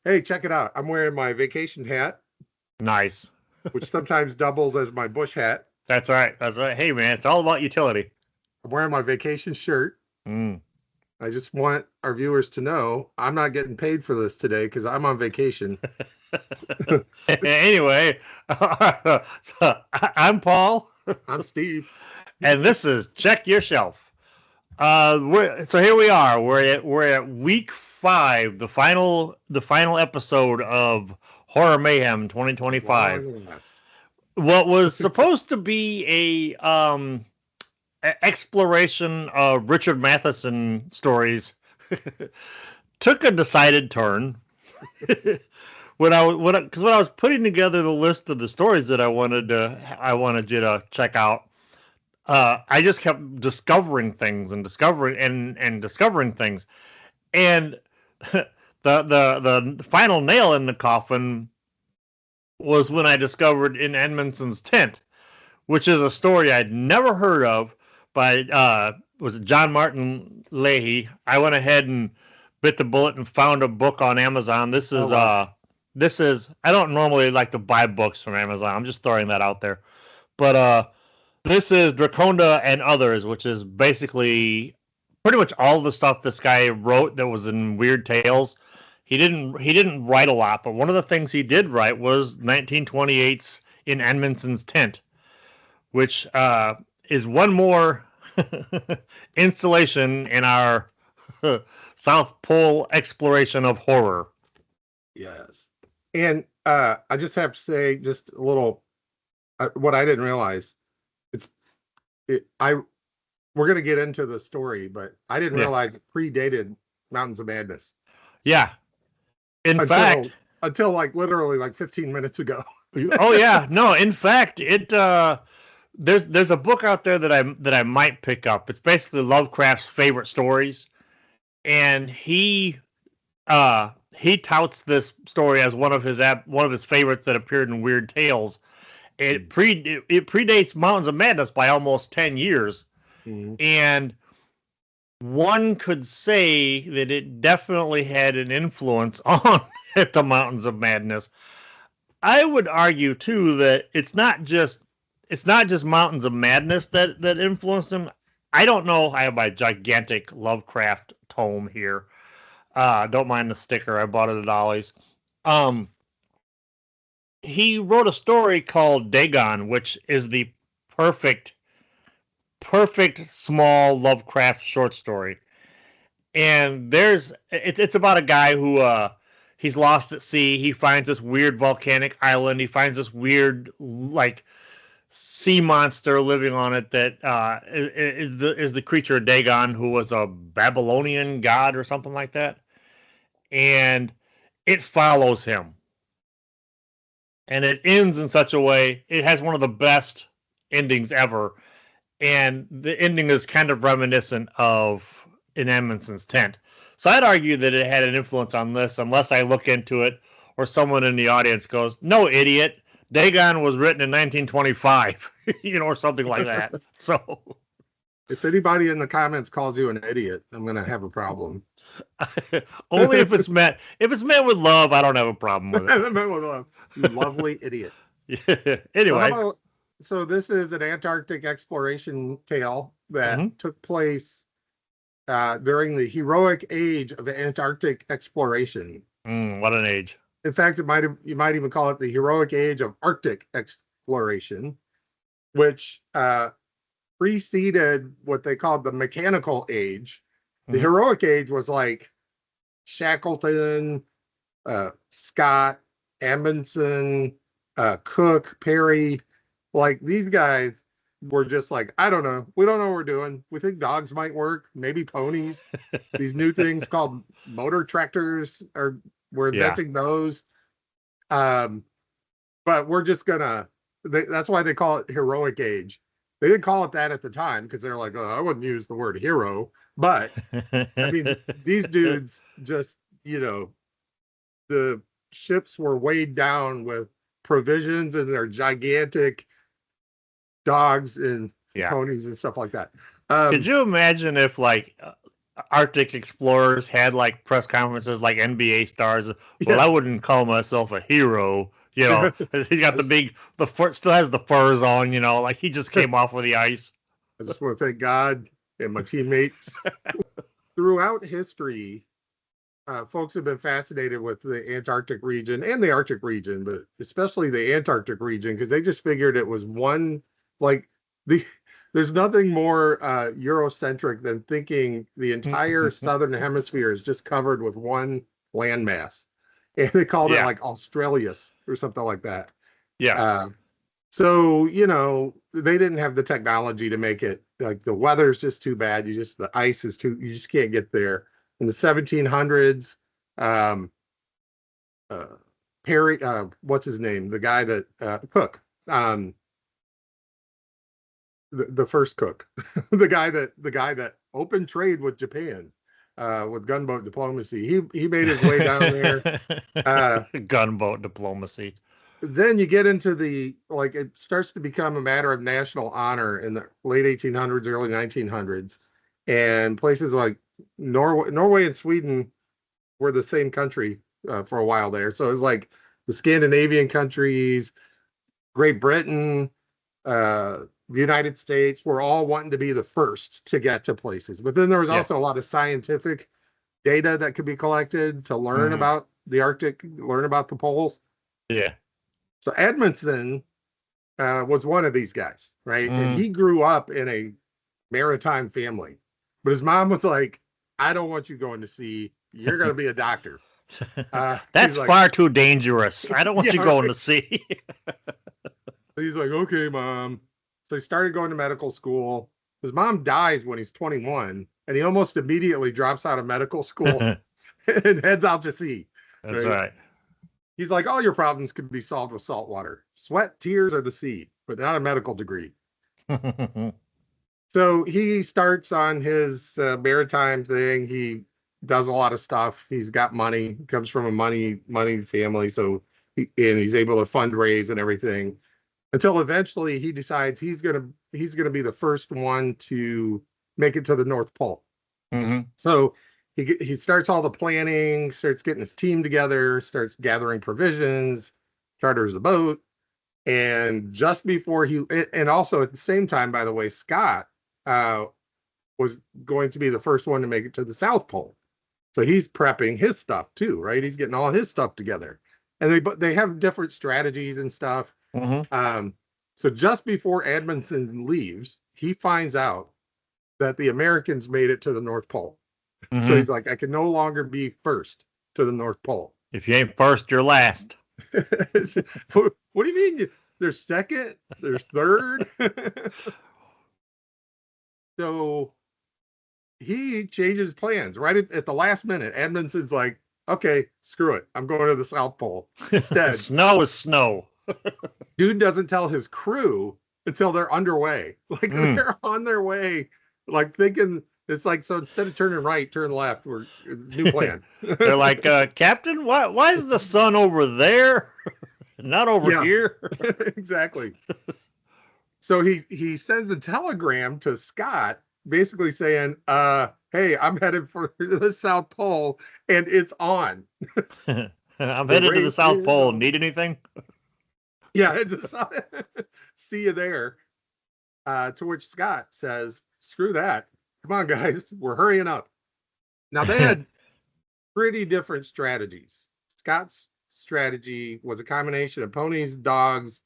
Hey, check it out. I'm wearing my vacation hat, Nice. which sometimes doubles as my bush hat. That's right. That's right. Hey, man, it's all about utility. I'm wearing my vacation shirt. Mm. I just want our viewers to know I'm not getting paid for this today because I'm on vacation. Anyway, so I'm Paul, I'm Steve. and this is Check Your Shelf. So here we are. We're at week 5, the final episode of Horror Mayhem At 2025. long last. What was supposed to be exploration of Richard Matheson stories took a decided turn. When I was putting together the list of the stories that I wanted you to check out, I just kept discovering things and discovering things, and the final nail in the coffin was when I discovered In Amundsen's Tent, which is a story I'd never heard of by was it John Martin Leahy. I went ahead and bit the bullet and found a book on Amazon. Oh, wow. This is I don't normally like to buy books from Amazon. I'm just throwing that out there. But this is Draconda and Others, which is basically pretty much all the stuff this guy wrote that was in Weird Tales. He didn't write a lot, but one of the things he did write was 1928's In Amundsen's Tent, which is one more installation in our South Pole exploration of horror. Yes. And I just have to say, just a little, what I didn't realize, it's, it, I, we're going to get into the story, but I didn't Yeah. realize it predated Mountains of Madness Yeah. In until, fact, until like literally like 15 minutes ago. oh yeah, no, in fact, there's a book out there that I might pick up. It's basically Lovecraft's favorite stories, and he touts this story as one of his favorites that appeared in Weird Tales. It predates Mountains of Madness by almost 10 years, Mhm. and one could say that it definitely had an influence on the Mountains of Madness. I would argue too that it's not just Mountains of Madness that influenced him. I don't know. I have my gigantic Lovecraft tome here. Don't mind the sticker. I bought it at Ollie's. Um, he wrote a story called Dagon, which is the perfect, perfect small Lovecraft short story. And it's about a guy who he's lost at sea. He finds this weird volcanic island. He finds this weird like sea monster living on it that is the creature Dagon, who was a Babylonian god or something like that. And it follows him, and it ends in such a way. It has one of the best endings ever, and the ending is kind of reminiscent of In Amundsen's Tent. So I'd argue that it had an influence on this, unless I look into it or someone in the audience goes, "No, idiot, Dagon was written in 1925," or something like that. So If anybody in the comments calls you an idiot, I'm going to have a problem. only if it's meant with love, I don't have a problem with it. You lovely idiot. Anyway, So this is an Antarctic exploration tale that took place during the heroic age of Antarctic exploration. what an age! In fact, you might even call it the heroic age of Arctic exploration, which preceded what they called the mechanical age. The heroic age was like Shackleton, Scott, Amundsen, Cook, Perry. Like these guys were just like, I don't know. We don't know what we're doing. We think dogs might work, maybe ponies. These new things called motor tractors we're inventing those. But we're just gonna. That's why they call it heroic age. They didn't call it that at the time because they're like, oh, I wouldn't use the word hero. But I mean, these dudes just, the ships were weighed down with provisions and their gigantic dogs and ponies and stuff like that. Could you imagine if, like, Arctic explorers had like press conferences like NBA stars. Well, Yeah. I wouldn't call myself a hero. You know, he's got the fur, still has the furs on. You know, like he just came off of the ice. I just want to thank God and my teammates. Throughout history, folks have been fascinated with the Antarctic region and the Arctic region, but especially the Antarctic region, because they just figured it was one, like, there's nothing more Eurocentric than thinking the entire southern hemisphere is just covered with one landmass. And they called it like Australis or something like that. Yeah. So, you know, they didn't have the technology to make it, like, the weather's just too bad. The ice is too, you just can't get there. In the 1700s, um, Perry, what's his name? The guy that, Cook, the first Cook, the guy that opened trade with Japan, with gunboat diplomacy. He made his way down there. Gunboat diplomacy. Then you get into it starts to become a matter of national honor in the late 1800s, early 1900s, and places like Norway and Sweden were the same country for a while there. So it was like the Scandinavian countries, Great Britain, the United States were all wanting to be the first to get to places. But then there was also a lot of scientific data that could be collected to learn about the Arctic, learn about the poles. Yeah. So Amundsen was one of these guys, right? And he grew up in a maritime family. But his mom was like, I don't want you going to sea. You're going to be a doctor. That's far too dangerous. I don't want you going to sea. He's like, okay, Mom. So he started going to medical school. His mom dies when he's 21, and he almost immediately drops out of medical school and heads out to sea. That's right. He's like, all your problems could be solved with salt water. Sweat, tears, or the sea, but not a medical degree. So he starts on his maritime thing. He does a lot of stuff. He's got money. He comes from a money family, so he's able to fundraise and everything. Until eventually he decides he's gonna be the first one to make it to the North Pole. So he starts all the planning, starts getting his team together, starts gathering provisions, charters a boat, and just before and also at the same time, by the way, Scott was going to be the first one to make it to the South Pole. So he's prepping his stuff too, right? He's getting all his stuff together, and they have different strategies and stuff. So just before Amundsen leaves, he finds out that the Americans made it to the North Pole. So he's like, I can no longer be first to the North Pole. If you ain't first, you're last. What do you mean? There's second, there's third. So he changes plans right at the last minute. Amundsen's like, okay, screw it. I'm going to the South Pole instead. Snow is snow. Dude doesn't tell his crew until they're underway. Like they're on their way, like thinking it's like, so instead of turning right, turn left. We're new plan. They're like, Captain, why is the sun over there? Not over here. Exactly. So he sends a telegram to Scott basically saying, hey, I'm headed for the South Pole and it's on. I'm headed to the South Pole. Need anything? Yeah, see you there. To which Scott says, screw that. Come on, guys, we're hurrying up. Now, they had pretty different strategies. Scott's strategy was a combination of ponies, dogs,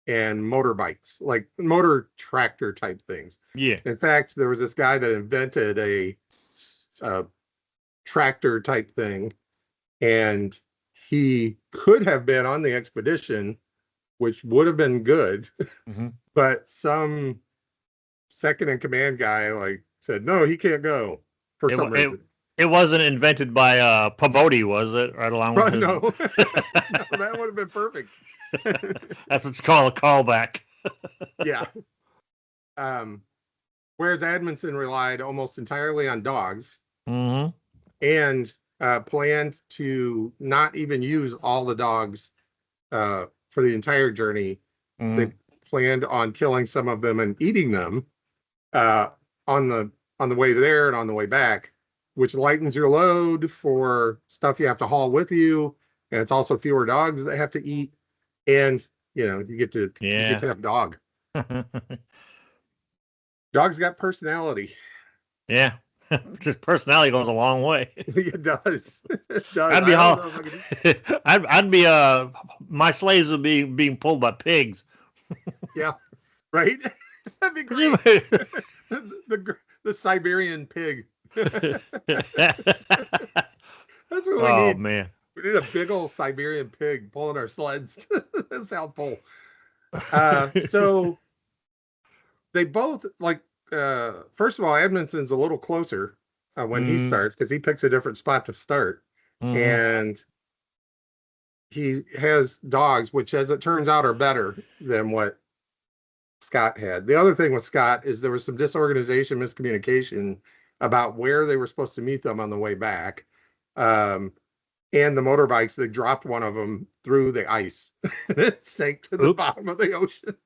and motorbikes, like motor tractor type things. Yeah. In fact, there was this guy that invented a tractor type thing, and he could have been on the expedition, which would have been good, but some second in command guy said, no, he can't go for some reason. It wasn't invented by Pabodie, was it? Right along with no. No, that would have been perfect. That's what's called a callback. Yeah. Whereas Amundsen relied almost entirely on dogs and planned to not even use all the dogs for the entire journey. They planned on killing some of them and eating them on the way there and on the way back. which lightens your load for stuff you have to haul with you, and it's also fewer dogs that have to eat, and you get to have dog. Dogs got personality. Yeah. His personality goes a long way. It does. It does. I'd be my slaves would be being pulled by pigs. Yeah, right. That'd be great. the Siberian pig. That's what we need. Oh man, we need a big old Siberian pig pulling our sleds to the South Pole. So they both first of all, Amundsen's a little closer when he starts because he picks a different spot to start, and he has dogs, which, as it turns out, are better than what Scott had. The other thing with Scott is there was some disorganization, miscommunication about where they were supposed to meet them on the way back, and the motorbikes. They dropped one of them through the ice, and it sank to the bottom of the ocean.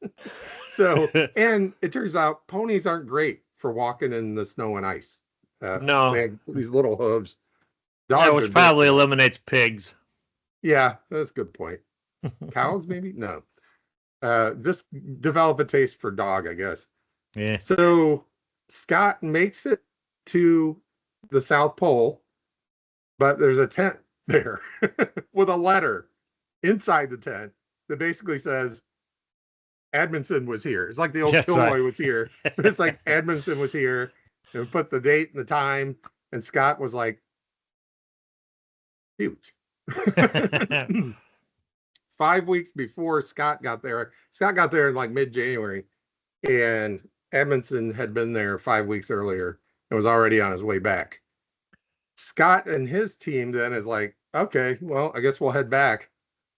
So, and it turns out ponies aren't great for walking in the snow and ice. No, they have these little hooves. Dogs which probably eliminates pigs. Yeah, that's a good point. Cows, maybe? No. Just develop a taste for dog, I guess. Yeah. So Scott makes it to the South Pole, but there's a tent there with a letter inside the tent that basically says Amundsen was here. It's like the old Kilroy was here. It's like Amundsen was here, and put the date and the time, and Scott was like, cute. 5 weeks before Scott got there in like mid-January, and Amundsen had been there 5 weeks earlier and was already on his way back. Scott and his team then is like, okay, well, I guess we'll head back.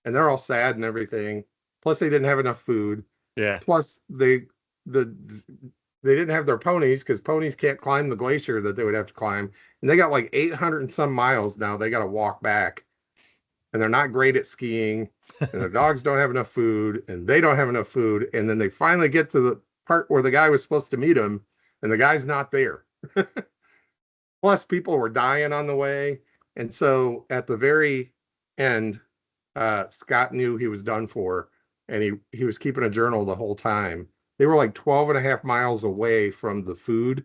And they're all sad and everything. Plus, they didn't have enough food. Yeah. Plus, they didn't have their ponies because ponies can't climb the glacier that they would have to climb. And they got like 800 and some miles now. They got to walk back. And they're not great at skiing. And their dogs don't have enough food. And they don't have enough food. And then they finally get to the part where the guy was supposed to meet him. And the guy's not there. Plus, people were dying on the way. And so at the very end, Scott knew he was done for. And he was keeping a journal the whole time. They were like 12 and a half miles away from the food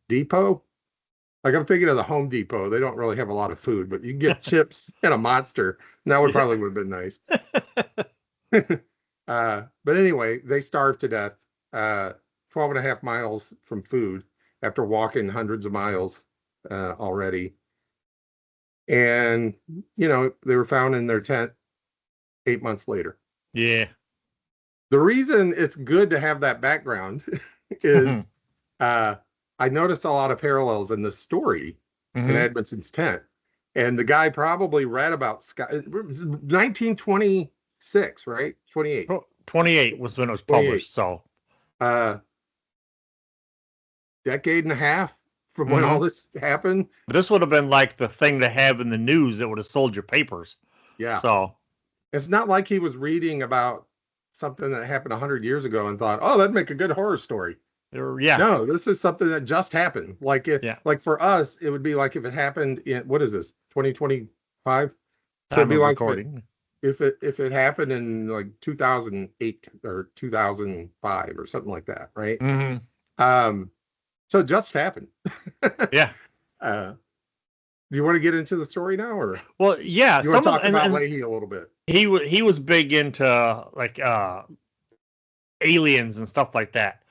depot. Like, I'm thinking of the Home Depot. They don't really have a lot of food, but you can get chips and a Monster. And that would probably have been nice. But anyway, they starved to death 12 and a half miles from food after walking hundreds of miles already. And, they were found in their tent 8 months later. Yeah. The reason it's good to have that background is I noticed a lot of parallels in the story in Amundsen's tent. And the guy probably read about Scott. 1926, right? 28. 28 was when it was published. So, decade and a half from when all this happened. This would have been like the thing to have in the news that would have sold your papers. Yeah. So, it's not like he was reading about something that happened 100 years ago and thought, oh, that'd make a good horror story. Yeah. No, this is something that just happened. Like like for us, it would be like if it happened in, what is this, 2025? So it'd be like recording. If it happened in like 2008 or 2005 or something like that, right? So it just happened. Yeah. Do you want to get into the story now, or? Well, yeah. You want to talk about Leahy a little bit? He was big into like aliens and stuff like that.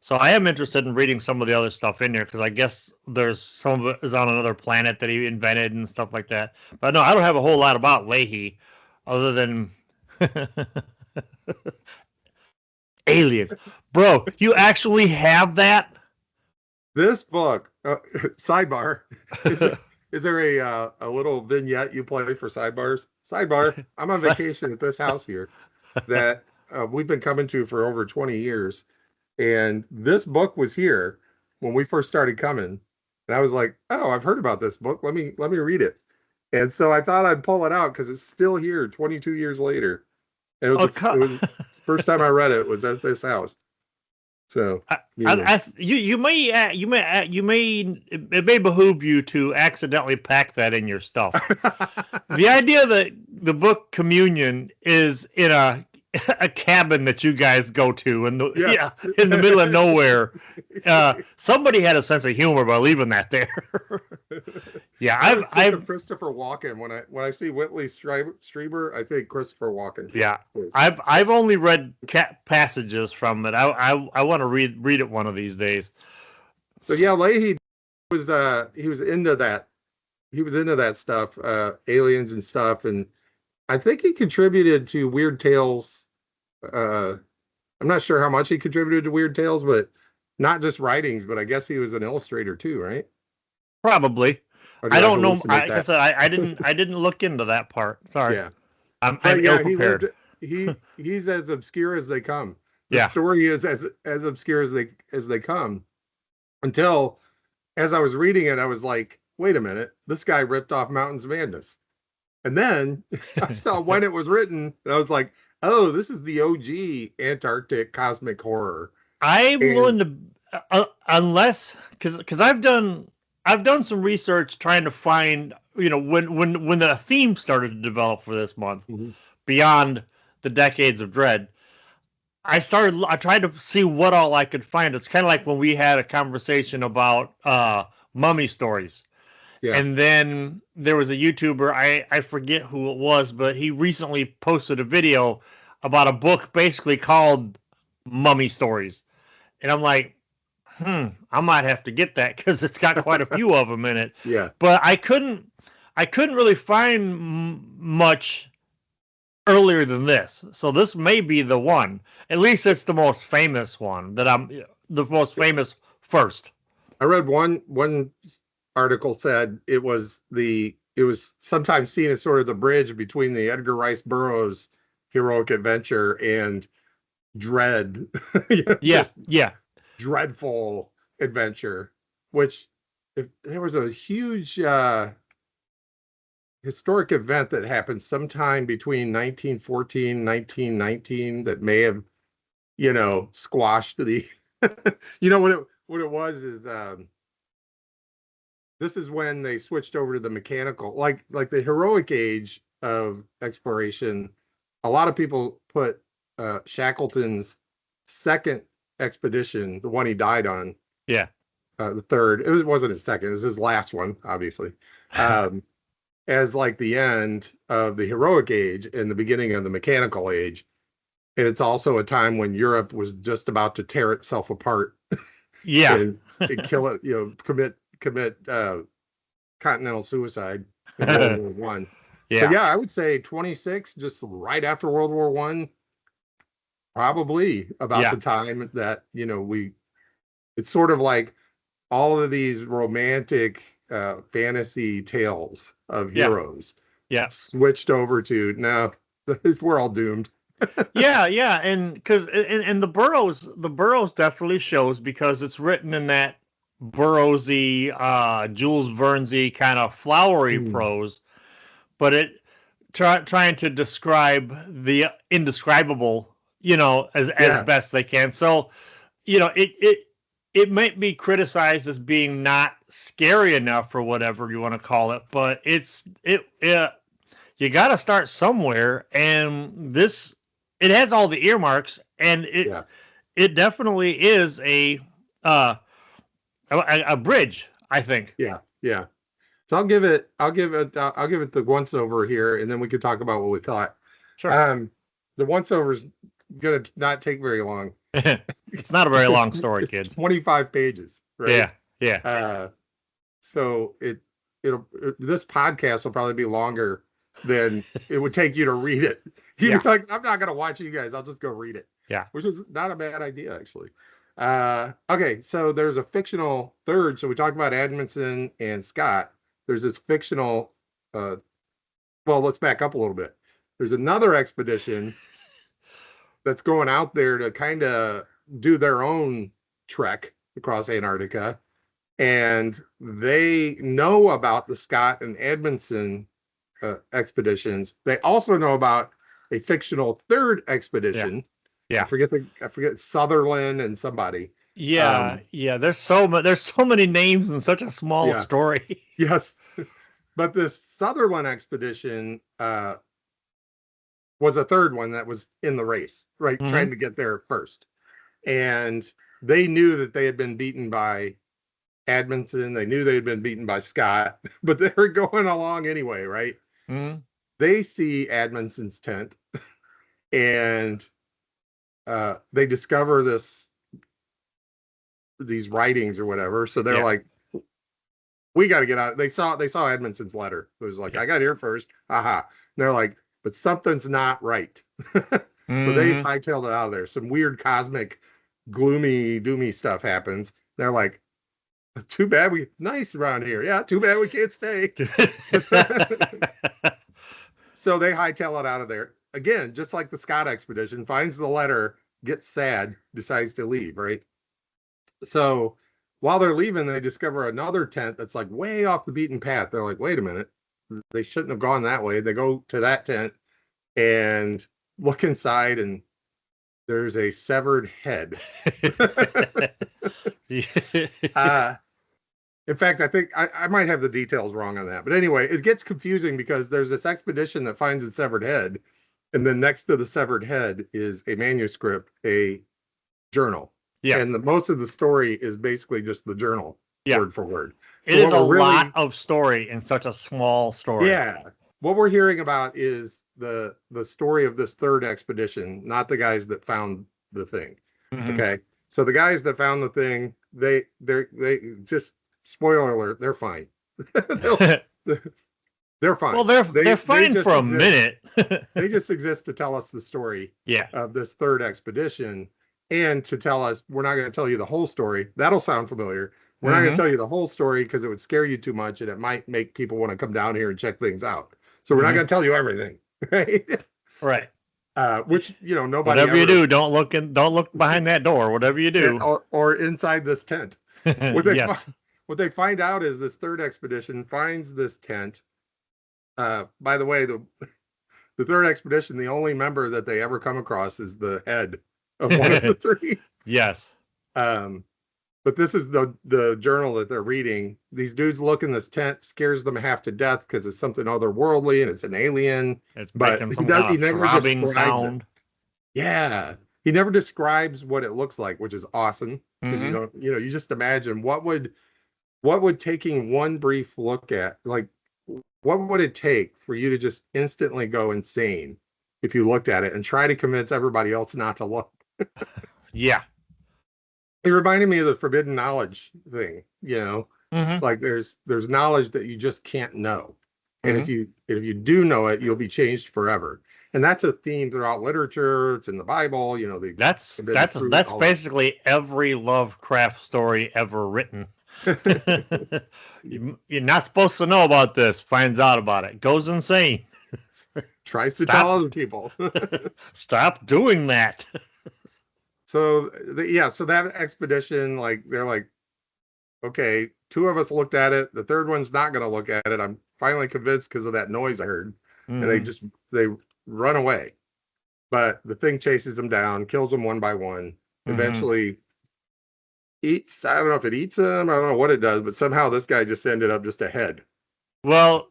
So I am interested in reading some of the other stuff in here because I guess there's some of it is on another planet that he invented and stuff like that. But no, I don't have a whole lot about Leahy other than aliens. Bro, you actually have that? This book, sidebar, is there a little vignette you play for sidebars? Sidebar, I'm on vacation at this house here that we've been coming to for over 20 years. And this book was here when we first started coming. And I was like, oh, I've heard about this book. Let me read it. And so I thought I'd pull it out because it's still here 22 years later. And it was the first time I read it was at this house. So you may it may behoove you to accidentally pack that in your stuff. The idea that the book Communion is in a cabin that you guys go to in the middle of nowhere. Somebody had a sense of humor by leaving that there. Yeah, I've Christopher Walken when I see Whitley Strieber, I think Christopher Walken. Yeah, I've only read passages from it. I want to read it one of these days. So yeah, Leahy was he was into that. He was into that stuff, aliens and stuff, and I think he contributed to Weird Tales. I'm not sure how much he contributed to Weird Tales, but not just writings, but I guess he was an illustrator too, right? Probably. I don't know. Like I said, I didn't look into that part. Sorry. Yeah. I'm ill prepared. He's as obscure as they come. The story is as obscure as they come. Until as I was reading it, I was like, wait a minute, this guy ripped off Mountains of Madness. And then I saw when it was written, and I was like, oh, this is the OG Antarctic cosmic horror. I'm willing to unless because I've done some research trying to find, when the theme started to develop for this month, beyond the Decades of Dread, I tried to see what all I could find. It's kind of like when we had a conversation about mummy stories. Yeah. And then there was a YouTuber, I forget who it was, but he recently posted a video about a book basically called Mummy Stories. And I'm like, I might have to get that because it's got quite a few of them in it. Yeah. But I couldn't really find much earlier than this. So this may be the one. At least it's the most famous one the most famous first. I read one article said it was sometimes seen as sort of the bridge between the Edgar Rice Burroughs heroic adventure and Dread. Yeah. Dreadful adventure, which if there was a huge historic event that happened sometime between 1914 and 1919 that may have squashed the what it was is this is when they switched over to the mechanical, like the heroic age of exploration. A lot of people put Shackleton's second expedition, the one he died on, the third, it wasn't his second, it was his last one, obviously, as like the end of the heroic age and the beginning of the mechanical age. And it's also a time when Europe was just about to tear itself apart. And kill it, commit continental suicide in World War I. Yeah. So I would say 26, just right after World War I, probably about the time that it's sort of like all of these romantic fantasy tales of heroes switched over to now we're all doomed. And because and the Burroughs definitely shows, because it's written in that Burroughsy, Jules Verne'sy kind of flowery prose, but it trying to describe the indescribable, as best they can. So, it might be criticized as being not scary enough or whatever you want to call it, but you got to start somewhere, and it has all the earmarks, and it definitely is a bridge, I think. Yeah. So I'll give it the once over here, and then we could talk about what we thought. Sure. The once over is gonna not take very long. It's not a very long story, kids. 25 pages, right? Yeah. So this podcast will probably be longer than it would take you to read it. You'd be like, I'm not gonna watch you guys. I'll just go read it. Yeah. Which is not a bad idea, actually. Okay, so there's a fictional third. So we talked about Amundsen and Scott. There's this fictional. Well, let's back up a little bit. There's another expedition that's going out there to kind of do their own trek across Antarctica, and they know about the Scott and Amundsen expeditions. They also know about a fictional third expedition Yeah. I forget Sutherland and somebody. Yeah, yeah. There's so many names in such a small Yeah. story. Yes. But this Sutherland expedition was a third one that was in the race, right? Hmm. Trying to get there first. And they knew that they had been beaten by Amundsen. They knew they had been beaten by Scott, but they were going along anyway, right? Hmm. They see Amundsen's tent and they discover these writings or whatever. So they're Yeah. like, we got to get out. They saw Amundsen's letter. It was like, Yeah. I got here first. Aha. And they're like, but something's not right. So they Hmm. hightailed it out of there. Some weird cosmic, gloomy, doomy stuff happens. They're like, too bad nice around here. Yeah, too bad we can't stay. So they hightail it out of there. Again, just like the Scott expedition, finds the letter, gets sad, decides to leave, right? So while they're leaving, they discover another tent that's like way off the beaten path. They're like, wait a minute, they shouldn't have gone that way. They go to that tent and look inside, and there's a severed head. In fact, I think I might have the details wrong on that. But anyway, it gets confusing because there's this expedition that finds a severed head. And then next to the severed head is a manuscript, a journal. Yeah. And most of the story is basically just the journal, word for word. So it is a lot of story in such a small story. Yeah. What we're hearing about is the story of this third expedition, not the guys that found the thing. Mm-hmm. Okay. So the guys that found the thing, they just, spoiler alert, they're fine. They're fine. Well, they're fine for a minute. They just exist to tell us the story of this third expedition, and to tell us, we're not going to tell you the whole story. That'll sound familiar. We're not going to tell you the whole story because it would scare you too much, and it might make people want to come down here and check things out. So we're not going to tell you everything, right? Right. Which, nobody. Whatever you do, don't look behind that door. Whatever you do, or inside this tent. Yes. What they find out is this third expedition finds this tent. By the way, the third expedition, the only member that they ever come across is the head of one of the three. Yes. But this is the journal that they're reading. These dudes look in this tent, scares them half to death because it's something otherworldly and it's an alien. It's making some kind of throbbing sound. Yeah. He never describes what it looks like, which is awesome. Because you just imagine what would taking one brief look at, like, what would it take for you to just instantly go insane if you looked at it and try to convince everybody else not to look? Yeah. It reminded me of the forbidden knowledge thing, like there's knowledge that you just can't know. And if you do know it, you'll be changed forever. And that's a theme throughout literature. It's in the Bible, that's basically every Lovecraft story ever written. You're not supposed to know about this, finds out about it, goes insane. Tries to tell other people. Stop doing that. So so that expedition, like, they're like, okay, two of us looked at it. The third one's not going to look at it. I'm finally convinced because of that noise I heard. And they run away. But the thing chases them down, kills them one by one, eventually eats. I don't know if it eats them. I don't know what it does, but somehow this guy just ended up just a head. Well,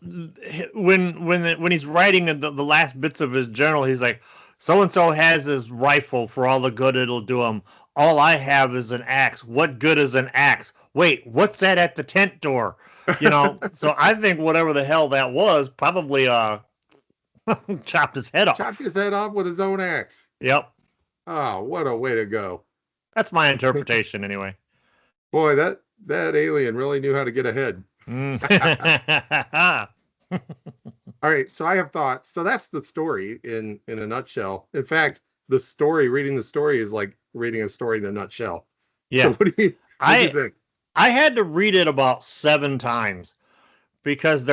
when he's writing the last bits of his journal, he's like, so-and-so has his rifle for all the good it'll do him. All I have is an axe. What good is an axe? Wait, what's that at the tent door? So I think whatever the hell that was, probably chopped his head off. Chopped his head off with his own axe. Yep. Oh, what a way to go. That's my interpretation anyway. Boy, that alien really knew how to get ahead. All right, so I have thoughts. So that's the story in a nutshell. In fact, reading the story is like reading a story in a nutshell. Yeah. So what do you think? I had to read it about 7 times because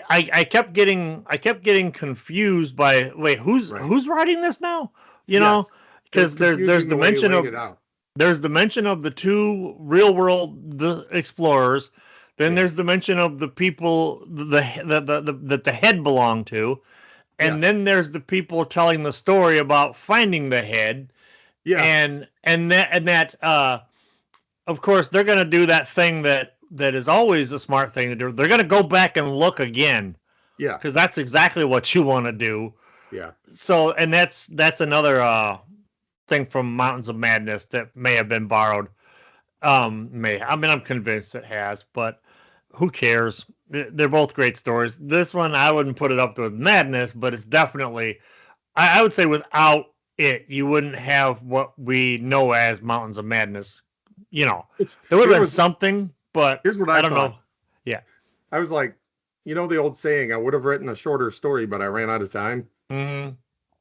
I kept getting confused by, wait, who's writing this now? Because there's the mention of the 2 real world explorers. Then there's the mention of the people that the head belonged to, And then there's the people telling the story about finding the head. Yeah. And that of course they're going to do that thing that is always a smart thing to do. They're going to go back and look again. Yeah. Because that's exactly what you want to do. Yeah. So, and that's another thing from Mountains of Madness that may have been borrowed. I'm convinced it has, but who cares? They're both great stories. This one, I wouldn't put it up with Madness, but it's definitely, I would say without it, you wouldn't have what we know as Mountains of Madness. You know, there would have been something, but here's what I don't thought. know. Yeah. I was like, you know, the old saying, I would have written a shorter story, but I ran out of time. Mm-hmm.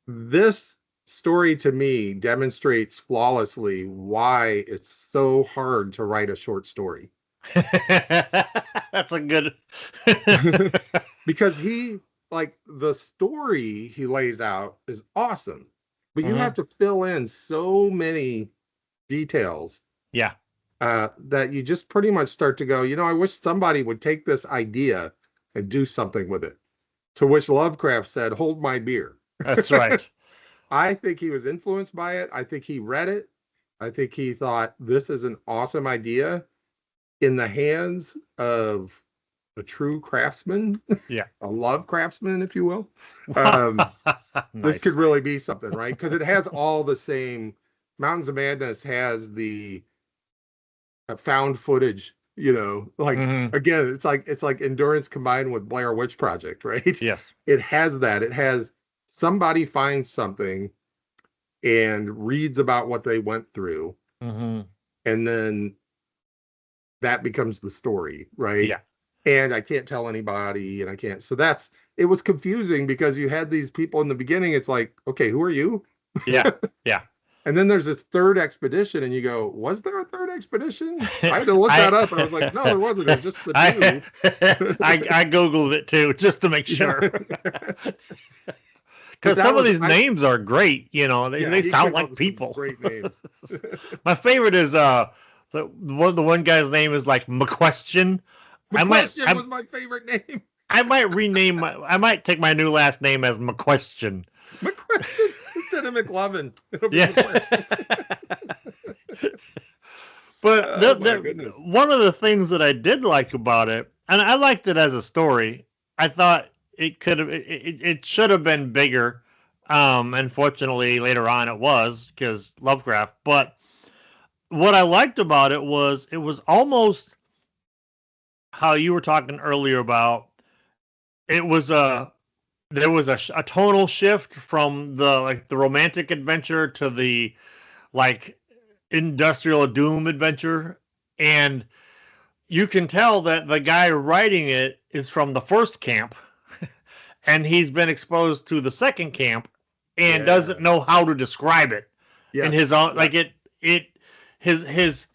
This story to me demonstrates flawlessly why it's so hard to write a short story. That's a good because the story he lays out is awesome, but you have to fill in so many details. Yeah. That you just pretty much start to go, you know, I wish somebody would take this idea and do something with it. To which Lovecraft said, hold my beer. That's right. I think he was influenced by it. I think he read it. I think he thought this is an awesome idea in the hands of a true craftsman. Yeah. A love craftsman, if you will. Nice. This could really be something, right? Because it has all the same. Mountains of Madness has the found footage, you know, like again, it's like Endurance combined with Blair Witch Project, right? Yes. It has that. It has somebody finds something and reads about what they went through, and then that becomes the story, right? Yeah. And I can't tell anybody, and I can't. So it was confusing because you had these people in the beginning. It's like, okay, who are you? Yeah. Yeah. And then there's this third expedition, and you go, was there a third expedition? I had to look that up. I was like, no, there wasn't. It was just the two. I Googled it too, just to make sure. Because some of these names are great, you know, they sound like people. Great names. My favorite is the one guy's name is like McQuestion. McQuestion was my favorite name. I might take my new last name as McQuestion. McQuestion instead of McLovin. Yeah. But one of the things that I did like about it, and I liked it as a story, I thought it should have been bigger. Unfortunately, later on it was because Lovecraft. But what I liked about it was almost how you were talking earlier about. There was a tonal shift from the romantic adventure to the industrial doom adventure, and you can tell that the guy writing it is from the first camp, and he's been exposed to the second camp and doesn't know how to describe it in his own his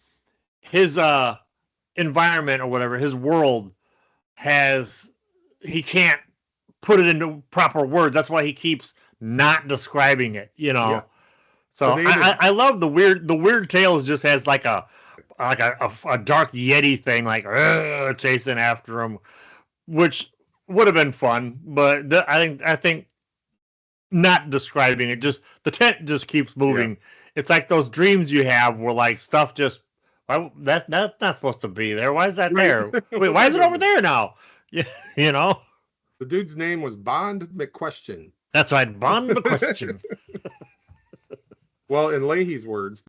environment or whatever, his world he can't put it into proper words. That's why he keeps not describing it, you know. Yeah. So I love the weird tales. Just has like a dark yeti thing, like chasing after him, which would have been fun. But I think not describing it, just the tent just keeps moving. Yeah. It's like those dreams you have where like stuff just, well, that's not supposed to be there. Why is that there? Wait, why is it over there now? You know. The dude's name was Bond McQuestion. That's right, Bond McQuestion. Well, in Leahy's words,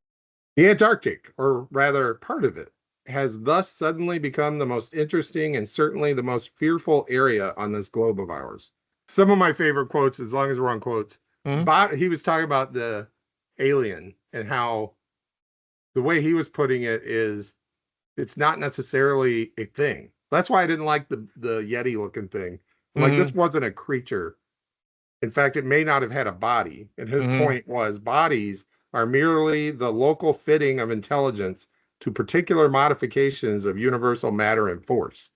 the Antarctic, or rather part of it, has thus suddenly become the most interesting and certainly the most fearful area on this globe of ours. Some of my favorite quotes, as long as we're on quotes, he was talking about the alien and how the way he was putting it is it's not necessarily a thing. That's why I didn't like the Yeti looking thing. Like, this wasn't a creature. In fact, it may not have had a body. And his point was bodies are merely the local fitting of intelligence to particular modifications of universal matter and force.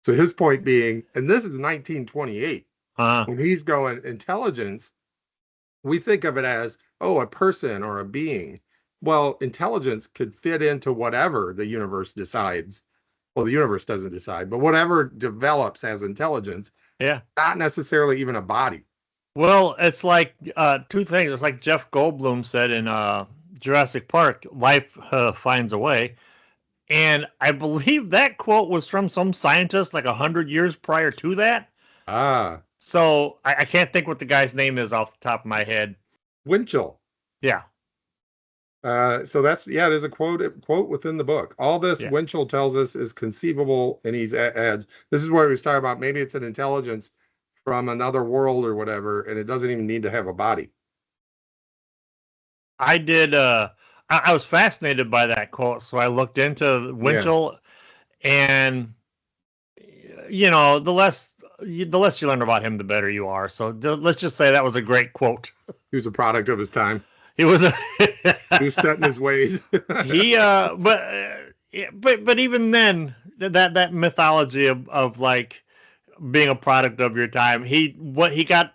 So his point being, and this is 1928, when he's going, intelligence, we think of it as, a person or a being. Well, intelligence could fit into whatever the universe decides. Well, the universe doesn't decide, but whatever develops as intelligence, not necessarily even a body. Well, it's like two things. It's like Jeff Goldblum said in Jurassic Park, life finds a way. And I believe that quote was from some scientist like 100 years prior to that. Ah, So I can't think what the guy's name is off the top of my head. Winchell. Yeah. So that's, yeah, there's a quote within the book. All this Yeah. Winchell tells us is conceivable, and he's adds, this is where he was talking about maybe it's an intelligence from another world or whatever, and it doesn't even need to have a body. I did. I was fascinated by that quote, so I looked into Winchell, and the less you learn about him, the better you are. So let's just say that was a great quote. He was a product of his time. He was He was set in his ways. But even then, that mythology of like being a product of your time, he got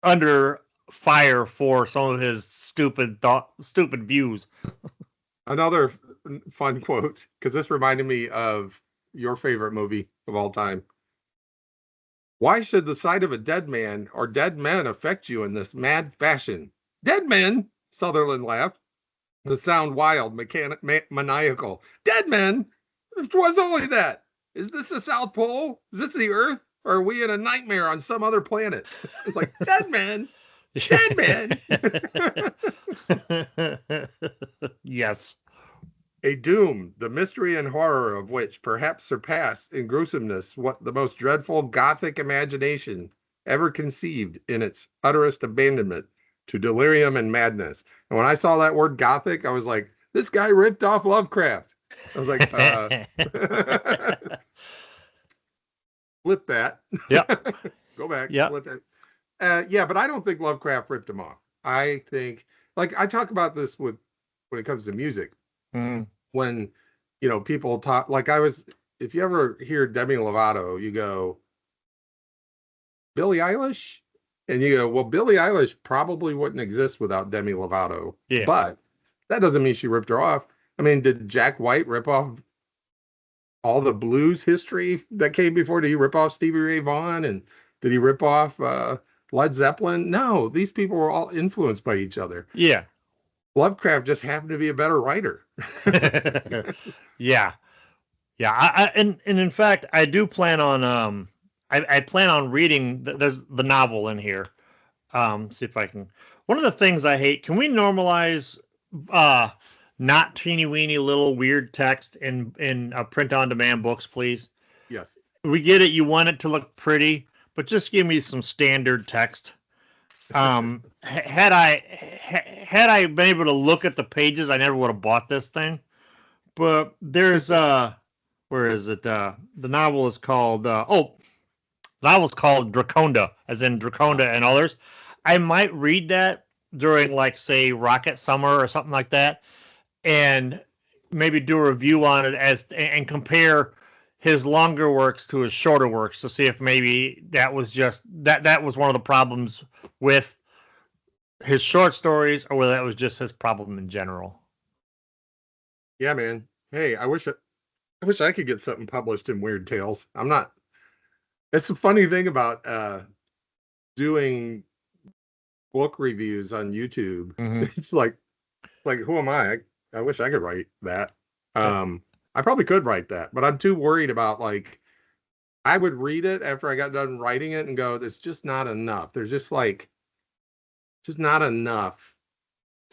under fire for some of his stupid views. Another fun quote, because this reminded me of your favorite movie of all time. Why should the sight of a dead man or dead men affect you in this mad fashion? Dead men, Sutherland laughed. The sound wild, maniacal. Dead men? It was only that. Is this the South Pole? Is this the Earth? Or are we in a nightmare on some other planet? It's like, dead men. Dead men. Yes. A doom, the mystery and horror of which perhaps surpass in gruesomeness what the most dreadful Gothic imagination ever conceived in its utterest abandonment to delirium and madness. And when I saw that word Gothic, I was like, this guy ripped off Lovecraft. I was like, flip that. Yeah. Go back. Yeah. Flip that. Yeah, but I don't think Lovecraft ripped him off. I think, like, I talk about this when it comes to music. Mm. When people talk, like, if you ever hear Demi Lovato, you go, Billie Eilish, and you go, well, Billie Eilish probably wouldn't exist without Demi Lovato. Yeah. But that doesn't mean she ripped her off. I mean, did Jack White rip off all the blues history that came before? Did he rip off Stevie Ray Vaughan, and did he rip off Led Zeppelin? No, these people were all influenced by each other. Yeah. Lovecraft just happened to be a better writer. Yeah. And in fact, I do plan on I plan on reading the novel in here. See if I can. One of the things I hate. Can we normalize not teeny weeny little weird text in print on demand books, please? Yes. We get it. You want it to look pretty, but just give me some standard text. Had I been able to look at the pages, I never would have bought this thing. But there's where is it? The novel is called the novel's called Draconda, as in Draconda and others. I might read that during, like, say, Rocket Summer or something like that, and maybe do a review on it and compare his longer works to his shorter works to see if maybe that was just that was one of the problems with his short stories, or whether that was just his problem in general. Yeah, man. Hey, I wish I could get something published in Weird Tales. I'm not. It's a funny thing about doing book reviews on YouTube. Mm-hmm. It's like who am I? I wish I could write that. I probably could write that, but I'm too worried about, like, I would read it after I got done writing it and go, it's just not enough. There's just not enough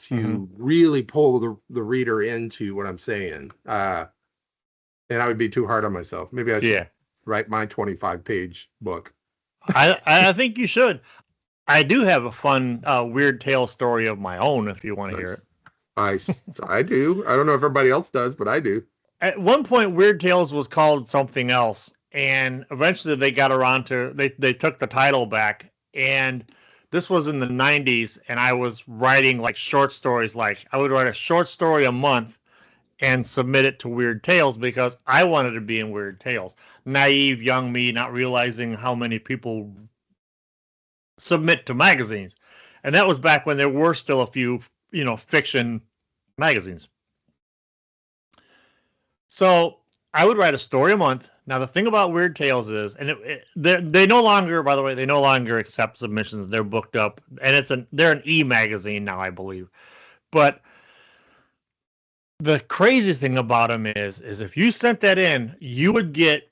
to really pull the reader into what I'm saying. And I would be too hard on myself. Maybe I should write my 25-page book. I think you should. I do have a fun weird tale story of my own if you want to hear it. I do. I don't know if everybody else does, but I do. At one point, Weird Tales was called something else, and eventually they got around to they took the title back. And this was in the 90s, and I was writing, like, short stories. Like, I would write a short story a month and submit it to Weird Tales because I wanted to be in Weird Tales. Naive young me, not realizing how many people submit to magazines. And that was back when there were still a few, fiction magazines. So I would write a story a month. Now the thing about Weird Tales is, and they no longer, by the way, they no longer accept submissions. They're booked up, and they're an e-magazine now, I believe. But the crazy thing about them is if you sent that in, you would get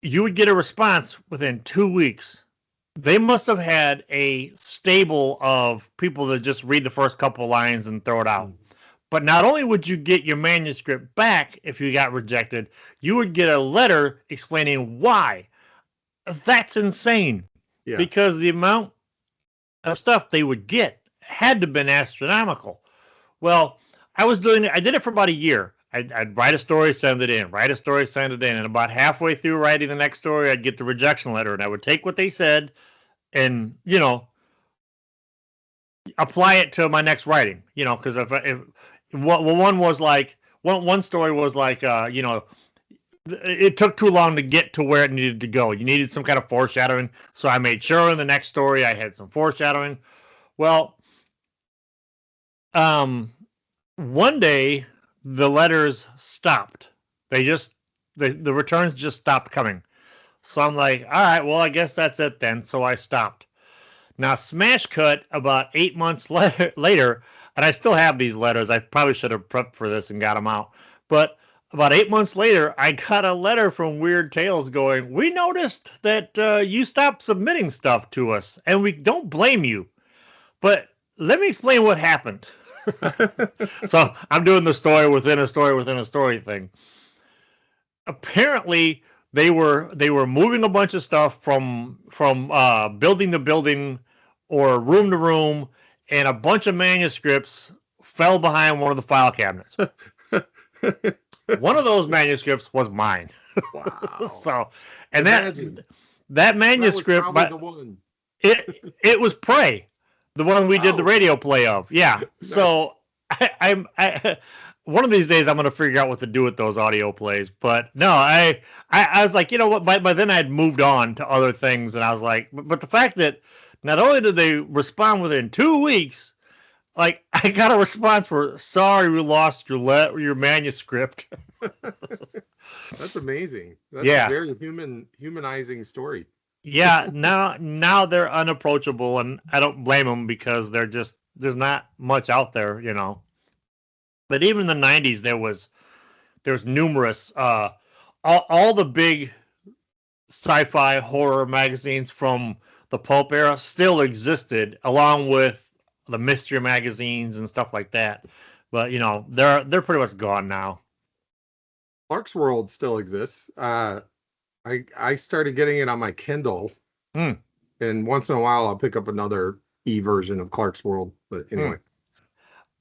a response within 2 weeks. They must have had a stable of people that just read the first couple lines and throw it out. But not only would you get your manuscript back if you got rejected, you would get a letter explaining why. That's insane. Yeah. Because the amount of stuff they would get had to have been astronomical. Well, I did it for about a year. I'd write a story, send it in, write a story, send it in. And about halfway through writing the next story, I'd get the rejection letter. And I would take what they said and, apply it to my next writing, because if one was like, one story was like, it took too long to get to where it needed to go. You needed some kind of foreshadowing. So I made sure in the next story I had some foreshadowing. Well, one day the letters stopped. The returns just stopped coming. So I'm like, all right, well, I guess that's it then. So I stopped. Now, smash cut about 8 months later, and I still have these letters. I probably should have prepped for this and got them out. But about 8 months later, I got a letter from Weird Tales going, we noticed that you stopped submitting stuff to us, and we don't blame you. But let me explain what happened. So I'm doing the story within a story within a story thing. Apparently, they were moving a bunch of stuff from building to building or room to room, and a bunch of manuscripts fell behind one of the file cabinets. One of those manuscripts was mine. Wow. So, and that manuscript, that was the one. it was Prey, the one we did the radio play of. Yeah. Nice. So I one of these days I'm going to figure out what to do with those audio plays. But no, I was like, you know what? By then I'd moved on to other things, and I was like, but the fact that not only did they respond within 2 weeks, like I got a response for, sorry, we lost your manuscript. That's amazing. That's a very humanizing story. Yeah, now they're unapproachable, and I don't blame them because there's not much out there, But even in the 90s, there was numerous all the big sci-fi horror magazines from the pulp era still existed, along with the mystery magazines and stuff like that. But they're pretty much gone now. Clarkesworld still exists. I started getting it on my Kindle, and once in a while I'll pick up another version of Clarkesworld. But anyway.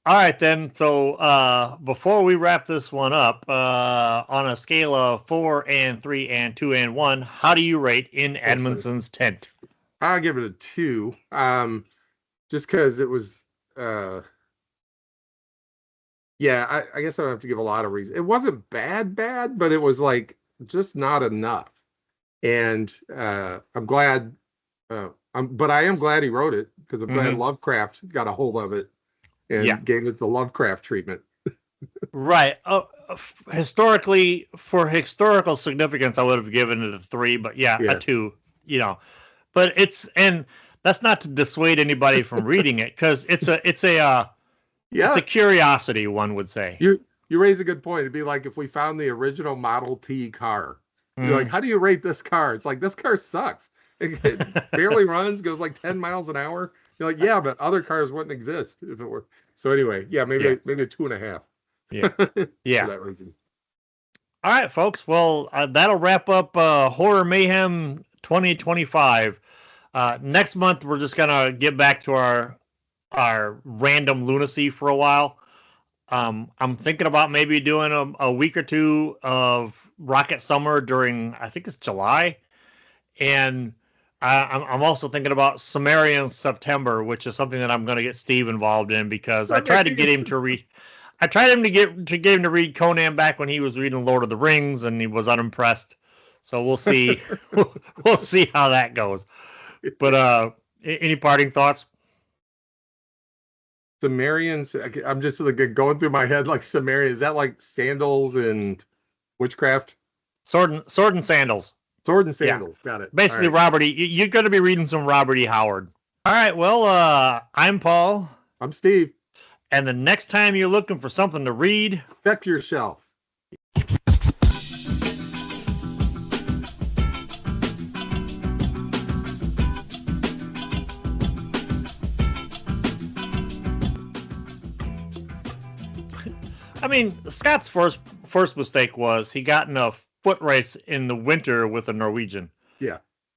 All right, then. So before we wrap this one up, on a scale of 4 and 3 and 2 and 1, how do you rate In Amundsen's Tent? I'll give it a 2. Just because it was, I guess I don't have to give a lot of reasons. It wasn't bad, but it was like just not enough. And I'm glad, but I am glad he wrote it, because I'm glad Lovecraft got a hold of it and gave it the Lovecraft treatment. Right. Historically, for historical significance, I would have given it a 3, but a 2. But and that's not to dissuade anybody from reading it, because it's a curiosity, one would say. You raise a good point. It'd be like if we found the original Model T car. You're like, how do you rate this car? It's like, this car sucks. It barely runs, goes like 10 miles an hour. You're like, yeah, but other cars wouldn't exist if it were. So anyway, maybe a 2.5. Yeah. For that reason. All right, folks. Well, that'll wrap up Horror Mayhem 2025. Next month, we're just gonna get back to our random lunacy for a while. I'm thinking about maybe doing a week or two of Rocket Summer during, I think it's July, and I'm also thinking about Sumerian September, which is something that I'm going to get Steve involved in, because I tried to get him to read. I tried him to get him to read Conan back when he was reading Lord of the Rings, and he was unimpressed. So we'll see. We'll see how that goes. But any parting thoughts? Sumerians. I'm just like going through my head like Sumerian. Is that like sandals and Witchcraft. Sword and Sandals. Sword and Sandals. Got it. Basically, All right. Robert E. You're going to be reading some Robert E. Howard. All right. Well, I'm Paul. I'm Steve. And the next time you're looking for something to read, Check your shelf. I mean, Scott's first mistake was he got in a foot race in the winter with a Norwegian. Yeah.